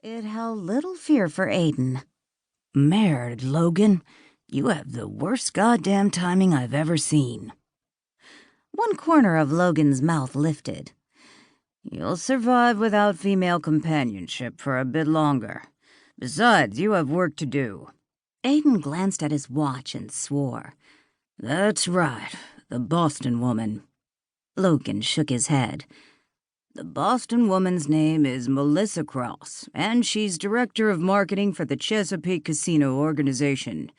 It held little fear for Aidan. "Merd, Logan, you have the worst goddamn timing I've ever seen." One corner of Logan's mouth lifted. "You'll survive without female companionship for a bit longer. Besides, you have work to do." Aidan glanced at his watch and swore. "That's right, the Boston woman." Logan shook his head. "The Boston woman's name is Melissa Cross, and she's director of marketing for the Chesapeake Casino organization.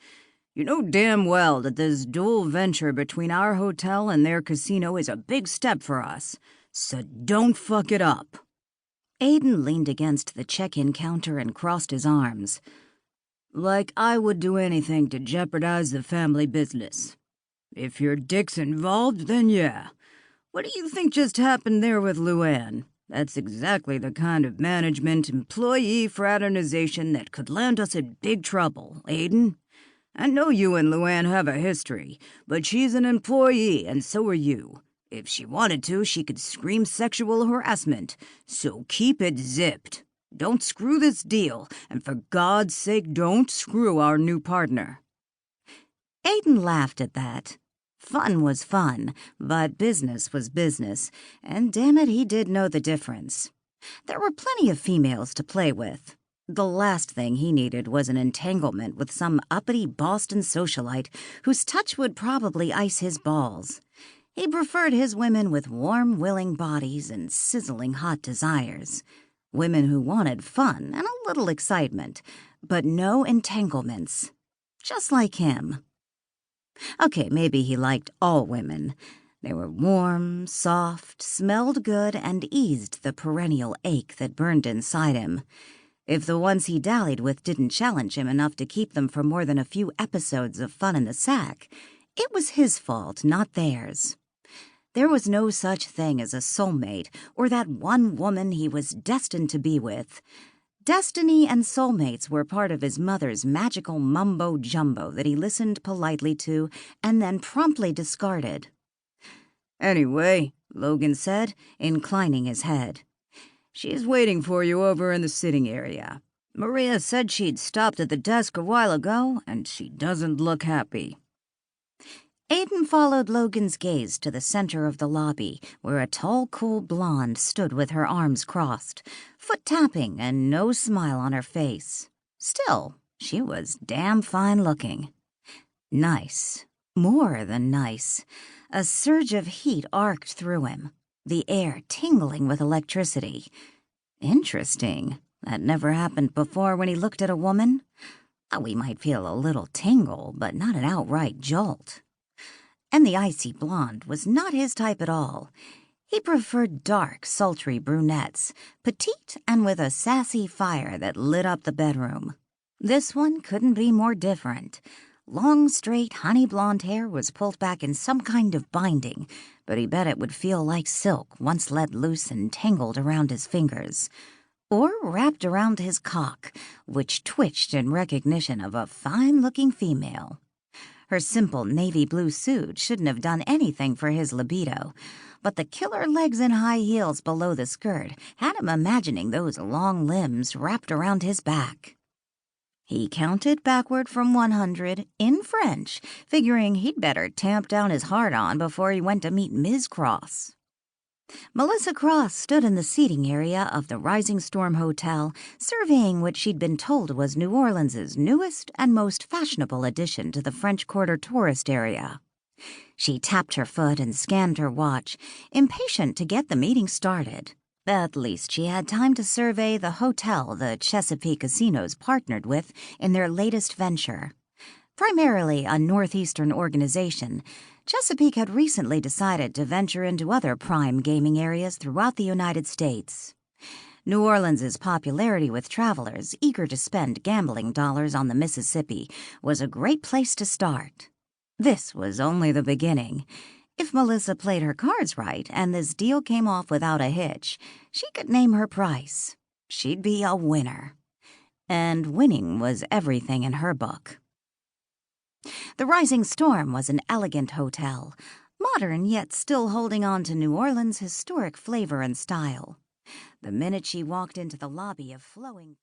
You know damn well that this dual venture between our hotel and their casino is a big step for us, so don't fuck it up." Aidan leaned against the check-in counter and crossed his arms. "Like I would do anything to jeopardize the family business. If your dick's involved, then yeah. What do you think just happened there with Luann? That's exactly the kind of management-employee fraternization that could land us in big trouble, Aidan. I know you and Luann have a history, but she's an employee and so are you. If she wanted to, she could scream sexual harassment, so keep it zipped. Don't screw this deal, and for God's sake, don't screw our new partner." Aidan laughed at that. Fun was fun, but business was business, and damn it, he did know the difference. There were plenty of females to play with. The last thing he needed was an entanglement with some uppity Boston socialite whose touch would probably ice his balls. He preferred his women with warm, willing bodies and sizzling hot desires. Women who wanted fun and a little excitement, but no entanglements. Just like him. Okay, maybe he liked all women. They were warm, soft, smelled good, and eased the perennial ache that burned inside him. If the ones he dallied with didn't challenge him enough to keep them for more than a few episodes of fun in the sack, it was his fault, not theirs. There was no such thing as a soulmate or that one woman he was destined to be with. Destiny and soulmates were part of his mother's magical mumbo-jumbo that he listened politely to and then promptly discarded. "Anyway," Logan said, inclining his head, "she's waiting for you over in the sitting area. Maria said she'd stopped at the desk a while ago, and she doesn't look happy." Aidan followed Logan's gaze to the center of the lobby, where a tall, cool blonde stood with her arms crossed, foot-tapping and no smile on her face. Still, she was damn fine-looking. Nice. More than nice. A surge of heat arced through him, the air tingling with electricity. Interesting. That never happened before when he looked at a woman. Oh, he might feel a little tingle, but not an outright jolt. And the icy blonde was not his type at all. He preferred dark, sultry brunettes, petite and with a sassy fire that lit up the bedroom. This one couldn't be more different. Long, straight, honey blonde hair was pulled back in some kind of binding, but he bet it would feel like silk once let loose and tangled around his fingers. Or wrapped around his cock, which twitched in recognition of a fine-looking female. Her simple navy blue suit shouldn't have done anything for his libido, but the killer legs and high heels below the skirt had him imagining those long limbs wrapped around his back. He counted backward from 100 in French, figuring he'd better tamp down his heart-on before he went to meet Ms. Cross. Melissa Cross stood in the seating area of the Rising Storm Hotel, surveying what she'd been told was New Orleans's newest and most fashionable addition to the French Quarter tourist area. She tapped her foot and scanned her watch, impatient to get the meeting started. At least she had time to survey the hotel the Chesapeake casinos partnered with in their latest venture. Primarily a northeastern organization, Chesapeake had recently decided to venture into other prime gaming areas throughout the United States. New Orleans's popularity with travelers eager to spend gambling dollars on the Mississippi was a great place to start. This was only the beginning. If Melissa played her cards right and this deal came off without a hitch, she could name her price. She'd be a winner. And winning was everything in her book. The Rising Storm was an elegant hotel, modern yet still holding on to New Orleans' historic flavor and style. The minute she walked into the lobby of flowing